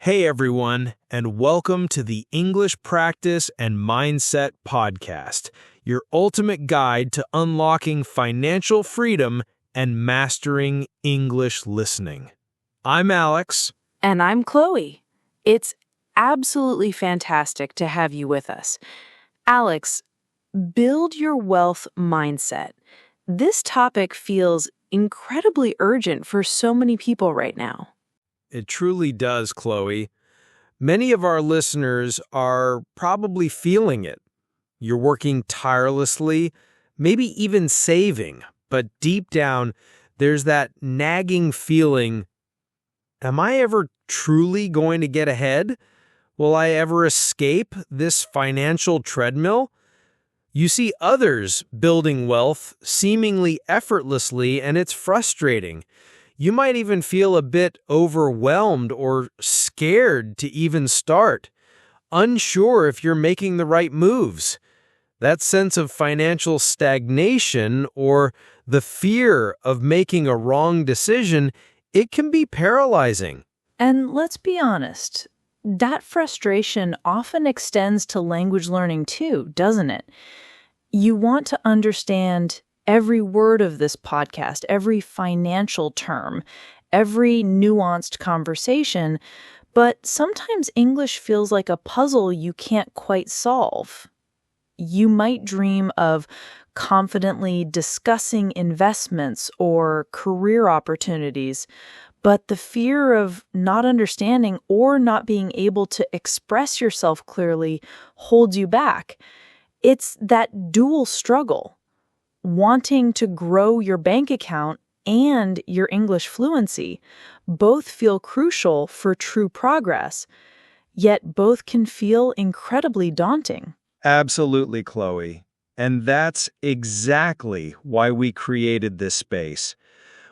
Hey everyone, and welcome to the English Practice and Mindset Podcast, your ultimate guide to unlocking financial freedom and mastering English listening. I'm Alex. And I'm Chloe. It's absolutely fantastic to have you with us. Alex, build your wealth mindset. This topic feels incredibly urgent for so many people right now. It truly does, Chloe. Many of our listeners are probably feeling it. You're working tirelessly, maybe even saving, but deep down, there's that nagging feeling, am I ever truly going to get ahead? Will I ever escape this financial treadmill? You see others building wealth seemingly effortlessly, and it's frustrating. You might even feel a bit overwhelmed or scared to even start, unsure if you're making the right moves. That sense of financial stagnation or the fear of making a wrong decision, it can be paralyzing. And let's be honest, that frustration often extends to language learning too, doesn't it? You want to understand every word of this podcast, every financial term, every nuanced conversation, but sometimes English feels like a puzzle you can't quite solve. You might dream of confidently discussing investments or career opportunities, but the fear of not understanding or not being able to express yourself clearly holds you back. It's that dual struggle. Wanting to grow your bank account and your English fluency both feel crucial for true progress, yet both can feel incredibly daunting. Absolutely, Chloe. And that's exactly why we created this space.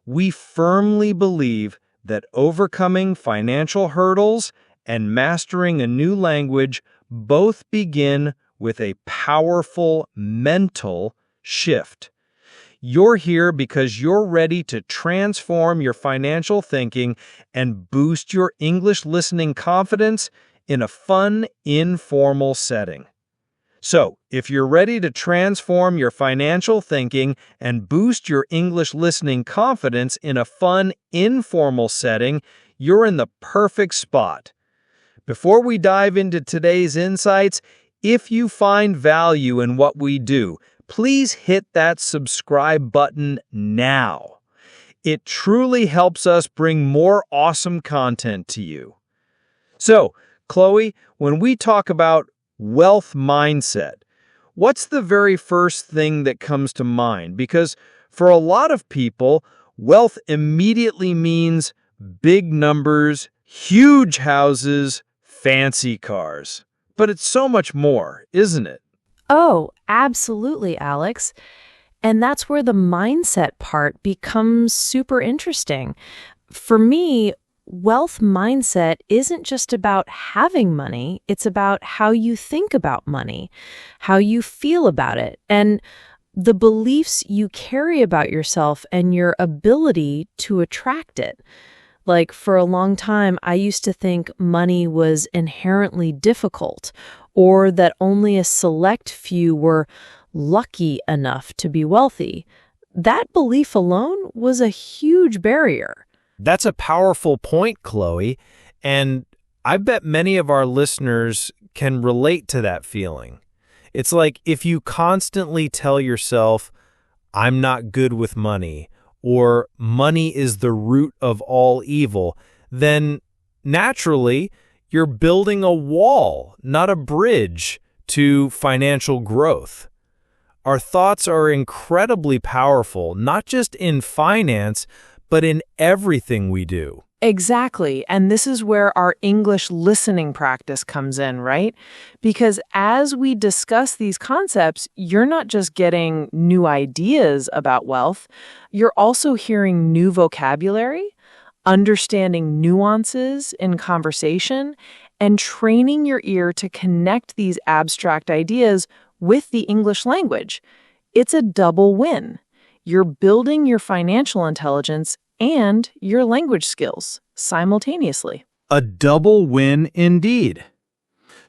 We firmly believe that overcoming financial hurdles and mastering a new language both begin with a powerful mental shift. You're here because you're ready to transform your financial thinking and boost your English listening confidence in a fun, informal setting. So, if you're ready to transform your financial thinking and boost your English listening confidence in a fun, informal setting, you're in the perfect spot. Before we dive into today's insights, if you find value in what we do, please hit that subscribe button now. It truly helps us bring more awesome content to you. So, Chloe, when we talk about wealth mindset, what's the very first thing that comes to mind? Because for a lot of people, wealth immediately means big numbers, huge houses, fancy cars. But it's so much more, isn't it? Oh, absolutely, Alex. And that's where the mindset part becomes super interesting. For me, wealth mindset isn't just about having money, it's about how you think about money, how you feel about it, and the beliefs you carry about yourself and your ability to attract it. Like, for a long time, I used to think money was inherently difficult, or that only a select few were lucky enough to be wealthy. That belief alone was a huge barrier. That's a powerful point, Chloe, and I bet many of our listeners can relate to that feeling. It's like if you constantly tell yourself, I'm not good with money, or money is the root of all evil, then naturally you're building a wall, not a bridge, to financial growth. Our thoughts are incredibly powerful, not just in finance, but in everything we do. Exactly. And this is where our English listening practice comes in, right? Because as we discuss these concepts, you're not just getting new ideas about wealth, you're also hearing new vocabulary, understanding nuances in conversation, and training your ear to connect these abstract ideas with the English language. It's a double win. You're building your financial intelligence and your language skills simultaneously. A double win indeed.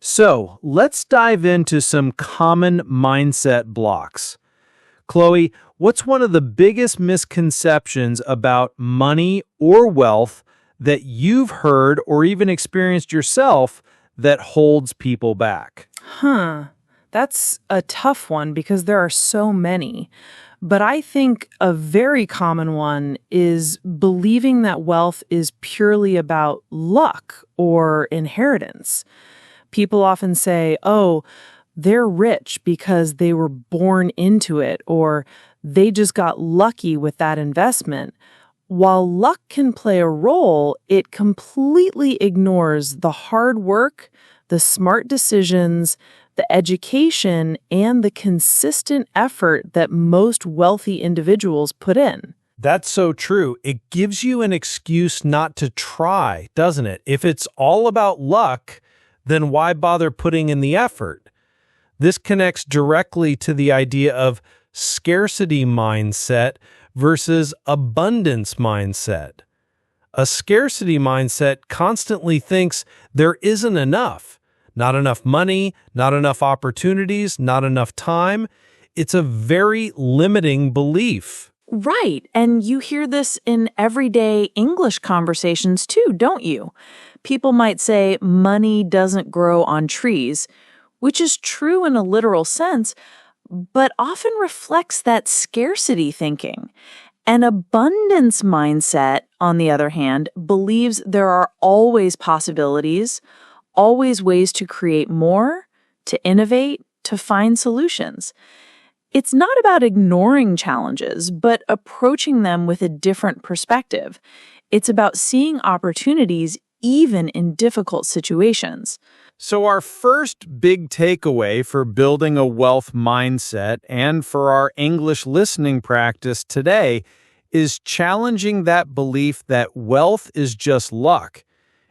So let's dive into some common mindset blocks. Chloe, what's one of the biggest misconceptions about money or wealth that you've heard or even experienced yourself that holds people back? That's a tough one because there are so many. But I think a very common one is believing that wealth is purely about luck or inheritance. People often say, oh, they're rich because they were born into it, or they just got lucky with that investment. While luck can play a role, it completely ignores the hard work, the smart decisions, the education, and the consistent effort that most wealthy individuals put in. That's so true. It gives you an excuse not to try, doesn't it? If it's all about luck, then why bother putting in the effort? This connects directly to the idea of scarcity mindset versus abundance mindset. A scarcity mindset constantly thinks there isn't enough. Not enough money, not enough opportunities, not enough time. It's a very limiting belief. Right, and you hear this in everyday English conversations too, don't you? People might say money doesn't grow on trees, which is true in a literal sense, but often reflects that scarcity thinking. An abundance mindset, on the other hand, believes there are always possibilities, always ways to create more, to innovate, to find solutions. It's not about ignoring challenges, but approaching them with a different perspective. It's about seeing opportunities even in difficult situations. So our first big takeaway for building a wealth mindset and for our English listening practice today is challenging that belief that wealth is just luck.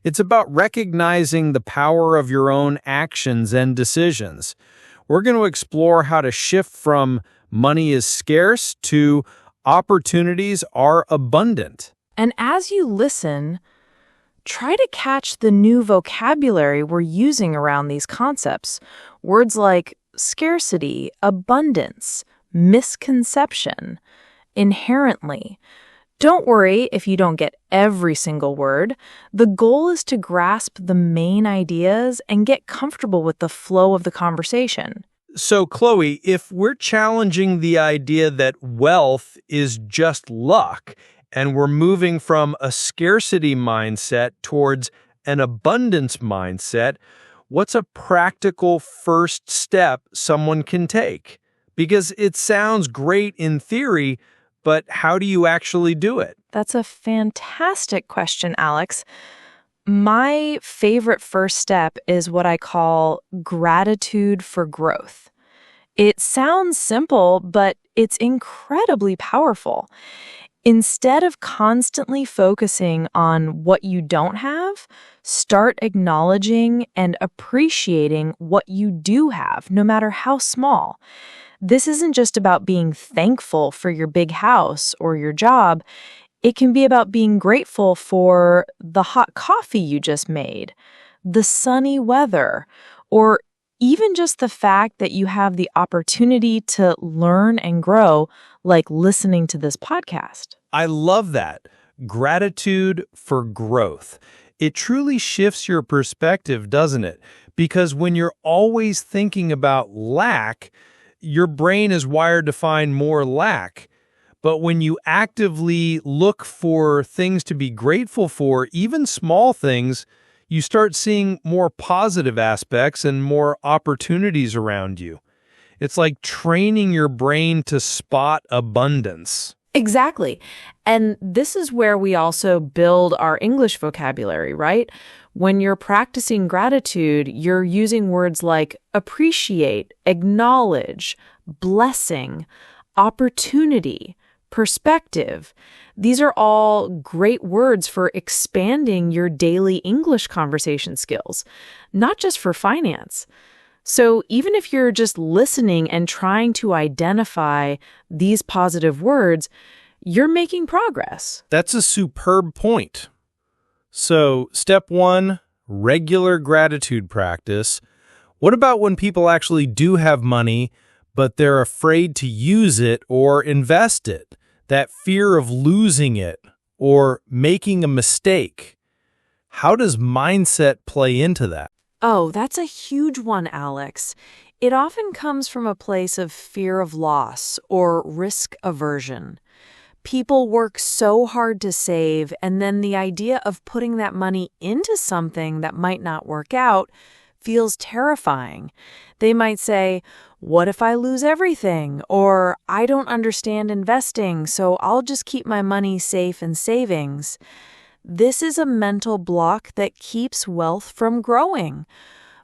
It's about recognizing the power of your own actions and decisions. We're going to explore how to shift from money is scarce to opportunities are abundant. And as you listen, try to catch the new vocabulary we're using around these concepts. Words like scarcity, abundance, misconception, inherently. Don't worry if you don't get every single word. The goal is to grasp the main ideas and get comfortable with the flow of the conversation. So, Chloe, if we're challenging the idea that wealth is just luck, and we're moving from a scarcity mindset towards an abundance mindset, what's a practical first step someone can take? Because it sounds great in theory, but how do you actually do it? That's a fantastic question, Alex. My favorite first step is what I call gratitude for growth. It sounds simple, but it's incredibly powerful. Instead of constantly focusing on what you don't have, start acknowledging and appreciating what you do have, no matter how small. This isn't just about being thankful for your big house or your job. It can be about being grateful for the hot coffee you just made, the sunny weather, or even just the fact that you have the opportunity to learn and grow, like listening to this podcast. I love that. Gratitude for growth. It truly shifts your perspective, doesn't it? Because when you're always thinking about lack, your brain is wired to find more lack. But when you actively look for things to be grateful for, even small things, you start seeing more positive aspects and more opportunities around you. It's like training your brain to spot abundance. Exactly. And this is where we also build our English vocabulary, right? When you're practicing gratitude, you're using words like appreciate, acknowledge, blessing, opportunity, perspective. These are all great words for expanding your daily English conversation skills, not just for finance. So even if you're just listening and trying to identify these positive words, you're making progress. That's a superb point. So, step one, regular gratitude practice. What about when people actually do have money, but they're afraid to use it or invest it? That fear of losing it or making a mistake. How does mindset play into that? Oh, that's a huge one, Alex. It often comes from a place of fear of loss or risk aversion. People work so hard to save, and then the idea of putting that money into something that might not work out feels terrifying. They might say, "What if I lose everything?" Or, "I don't understand investing, so I'll just keep my money safe in savings." This is a mental block that keeps wealth from growing.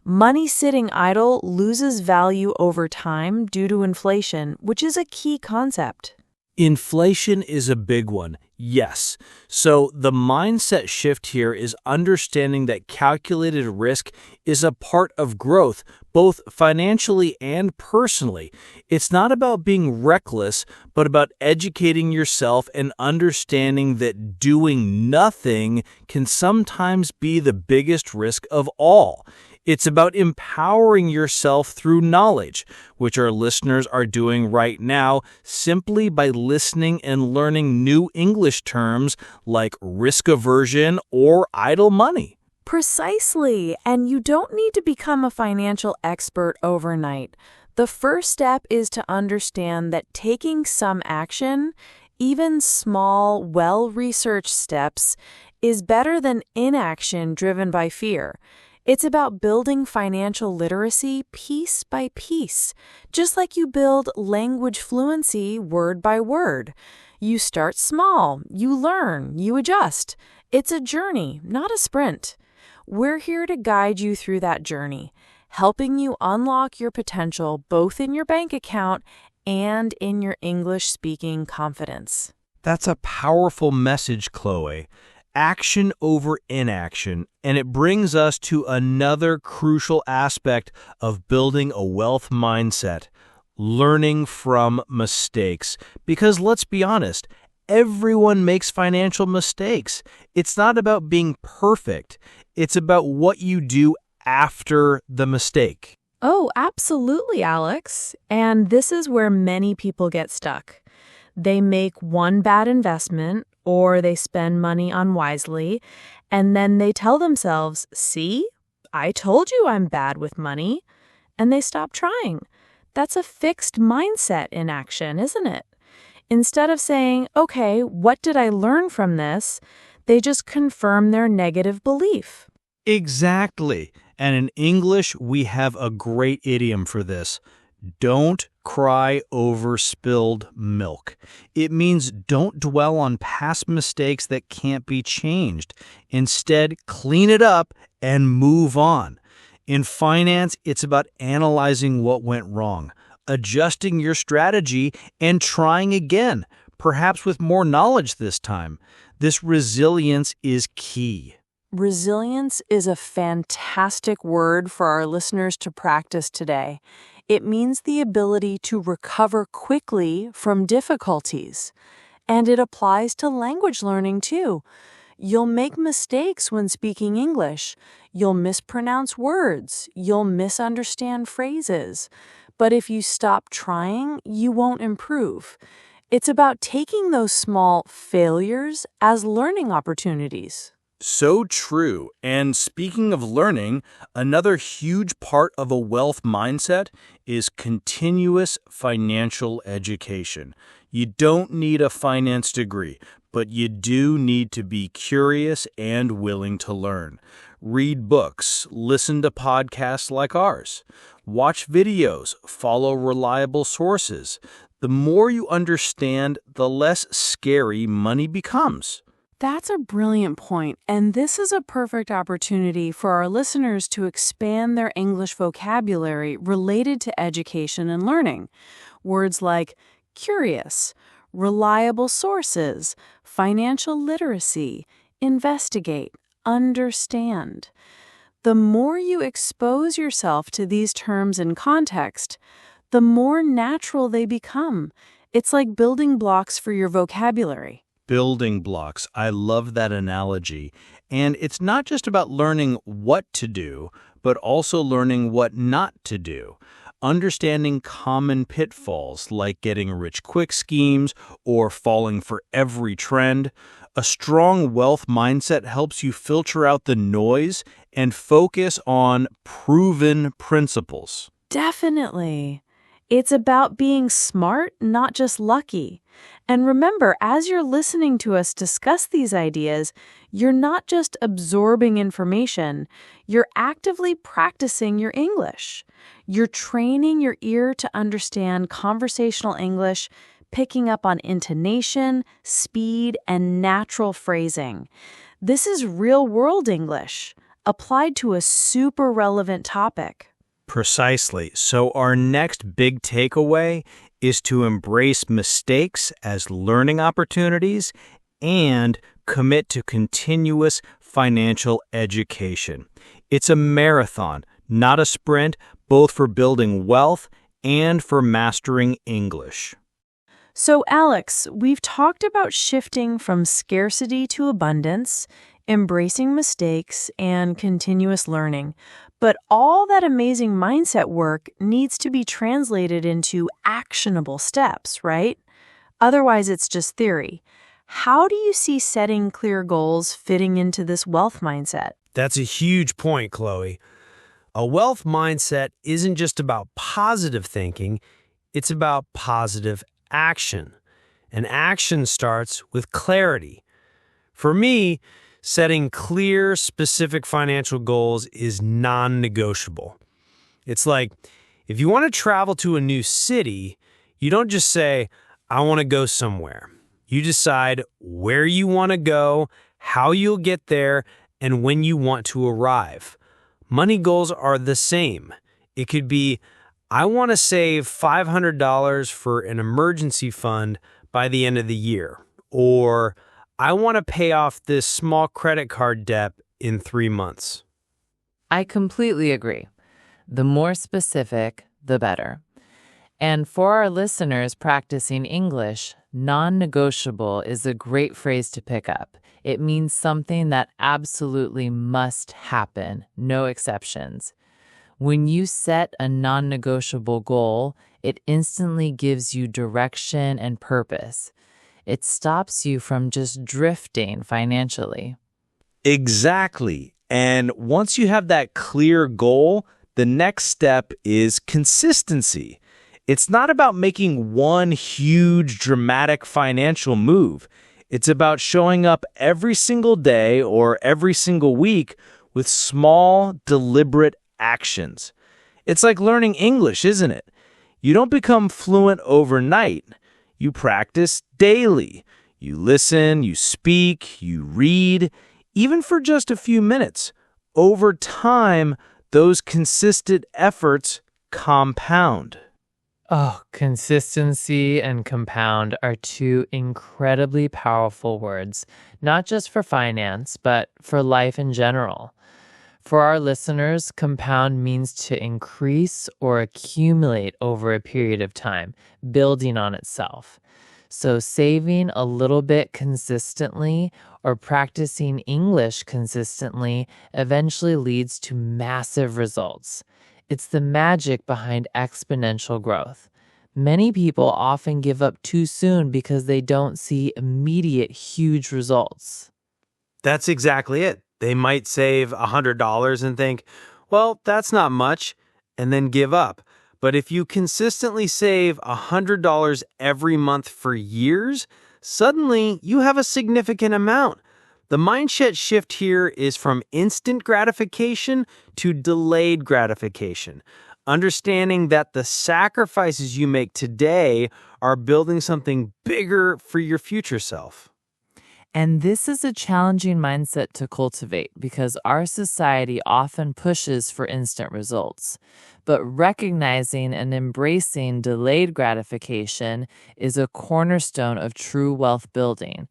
Money sitting idle loses value over time due to inflation, which is a key concept. Inflation is a big one, yes. So the mindset shift here is understanding that calculated risk is a part of growth, both financially and personally. It's not about being reckless, but about educating yourself and understanding that doing nothing can sometimes be the biggest risk of all. It's about empowering yourself through knowledge, which our listeners are doing right now simply by listening and learning new English terms like risk aversion or idle money. Precisely, and you don't need to become a financial expert overnight. The first step is to understand that taking some action, even small, well-researched steps, is better than inaction driven by fear. It's about building financial literacy piece by piece, just like you build language fluency word by word. You start small, you learn, you adjust. It's a journey, not a sprint. We're here to guide you through that journey, helping you unlock your potential both in your bank account and in your English-speaking confidence. That's a powerful message, Chloe. Action over inaction, and it brings us to another crucial aspect of building a wealth mindset, learning from mistakes. Because let's be honest, everyone makes financial mistakes. It's not about being perfect. It's about what you do after the mistake. Oh, absolutely, Alex. And this is where many people get stuck. They make one bad investment or they spend money unwisely, and then they tell themselves, "See, I told you I'm bad with money," and they stop trying. That's a fixed mindset in action, isn't it? Instead of saying, "Okay, what did I learn from this?" they just confirm their negative belief. Exactly. And in English, we have a great idiom for this. Don't cry over spilled milk. It means don't dwell on past mistakes that can't be changed. Instead, clean it up and move on. In finance, it's about analyzing what went wrong, adjusting your strategy, and trying again, perhaps with more knowledge this time. This resilience is key. Resilience is a fantastic word for our listeners to practice today. It means the ability to recover quickly from difficulties. And it applies to language learning too. You'll make mistakes when speaking English. You'll mispronounce words. You'll misunderstand phrases. But if you stop trying, you won't improve. It's about taking those small failures as learning opportunities. So true. And speaking of learning, another huge part of a wealth mindset is continuous financial education. You don't need a finance degree, but you do need to be curious and willing to learn. Read books, listen to podcasts like ours, watch videos, follow reliable sources. The more you understand, the less scary money becomes. That's a brilliant point, and this is a perfect opportunity for our listeners to expand their English vocabulary related to education and learning. Words like curious, reliable sources, financial literacy, investigate, understand. The more you expose yourself to these terms in context, the more natural they become. It's like building blocks for your vocabulary. Building blocks. I love that analogy. And it's not just about learning what to do, but also learning what not to do. Understanding common pitfalls like getting rich quick schemes or falling for every trend. A strong wealth mindset helps you filter out the noise and focus on proven principles. Definitely. It's about being smart, not just lucky. And remember, as you're listening to us discuss these ideas, you're not just absorbing information, you're actively practicing your English. You're training your ear to understand conversational English, picking up on intonation, speed, and natural phrasing. This is real-world English, applied to a super relevant topic. Precisely. So our next big takeaway is to embrace mistakes as learning opportunities and commit to continuous financial education. It's a marathon, not a sprint, both for building wealth and for mastering English. So, Alex, we've talked about shifting from scarcity to abundance, embracing mistakes, and continuous learning. But all that amazing mindset work needs to be translated into actionable steps, right? Otherwise, it's just theory. How do you see setting clear goals fitting into this wealth mindset? That's a huge point, Chloe. A wealth mindset isn't just about positive thinking, it's about positive action. And action starts with clarity. For me, setting clear, specific financial goals is non-negotiable. It's like, if you want to travel to a new city, you don't just say, I want to go somewhere. You decide where you want to go, how you'll get there, and when you want to arrive. Money goals are the same. It could be, I want to save $500 for an emergency fund by the end of the year, or I want to pay off this small credit card debt in 3 months. I completely agree. The more specific, the better. And for our listeners practicing English, non-negotiable is a great phrase to pick up. It means something that absolutely must happen, no exceptions. When you set a non-negotiable goal, it instantly gives you direction and purpose. It stops you from just drifting financially. Exactly. And once you have that clear goal, the next step is consistency. It's not about making one huge, dramatic financial move. It's about showing up every single day or every single week with small, deliberate actions. It's like learning English, isn't it? You don't become fluent overnight. You practice daily. You listen, you speak, you read, even for just a few minutes. Over time, those consistent efforts compound. Oh, consistency and compound are two incredibly powerful words, not just for finance, but for life in general. For our listeners, compound means to increase or accumulate over a period of time, building on itself. So saving a little bit consistently or practicing English consistently eventually leads to massive results. It's the magic behind exponential growth. Many people often give up too soon because they don't see immediate huge results. That's exactly it. They might save $100 and think, well, that's not much, and then give up. But if you consistently save $100 every month for years, suddenly you have a significant amount. The mindset shift here is from instant gratification to delayed gratification, understanding that the sacrifices you make today are building something bigger for your future self. And this is a challenging mindset to cultivate because our society often pushes for instant results. But recognizing and embracing delayed gratification is a cornerstone of true wealth building.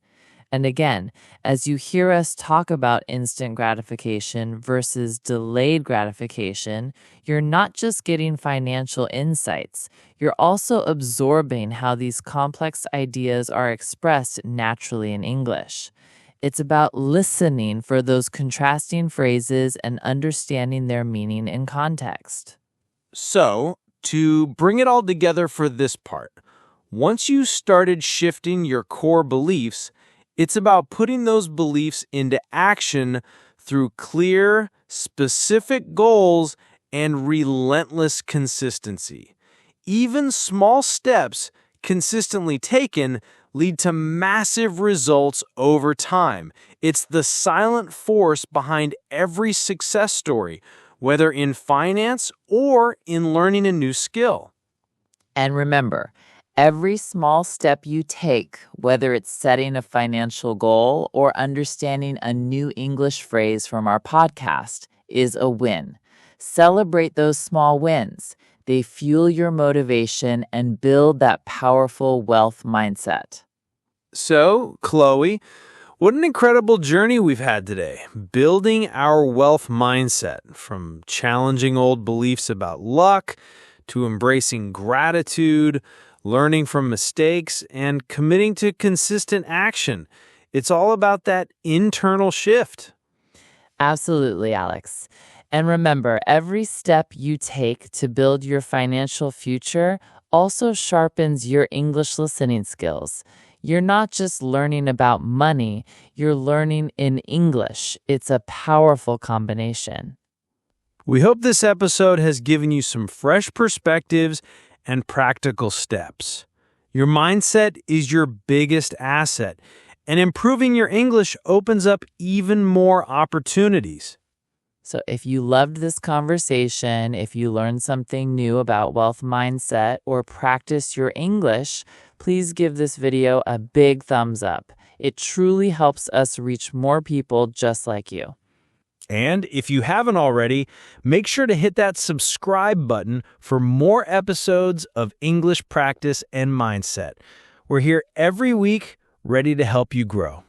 And again, as you hear us talk about instant gratification versus delayed gratification, you're not just getting financial insights, you're also absorbing how these complex ideas are expressed naturally in English. It's about listening for those contrasting phrases and understanding their meaning in context. So, to bring it all together for this part, once you started shifting your core beliefs, it's about putting those beliefs into action through clear, specific goals and relentless consistency. Even small steps consistently taken lead to massive results over time. It's the silent force behind every success story, whether in finance or in learning a new skill. And remember, every small step you take, whether it's setting a financial goal or understanding a new English phrase from our podcast, is a win. Celebrate those small wins. They fuel your motivation and build that powerful wealth mindset. So, Chloe, what an incredible journey we've had today, building our wealth mindset, from challenging old beliefs about luck to embracing gratitude, learning from mistakes, and committing to consistent action. It's all about that internal shift. Absolutely, Alex. And remember, every step you take to build your financial future also sharpens your English listening skills. You're not just learning about money, you're learning in English. It's a powerful combination. We hope this episode has given you some fresh perspectives and practical steps. Your mindset is your biggest asset, and improving your English opens up even more opportunities. So if you loved this conversation, if you learned something new about wealth mindset or practice your English, please give this video a big thumbs up. It truly helps us reach more people just like you. And if you haven't already, make sure to hit that subscribe button for more episodes of English Practice and Mindset. We're here every week, ready to help you grow.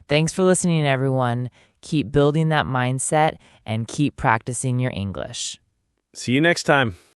Thanks for listening, everyone. Keep building that mindset and keep practicing your English. See you next time.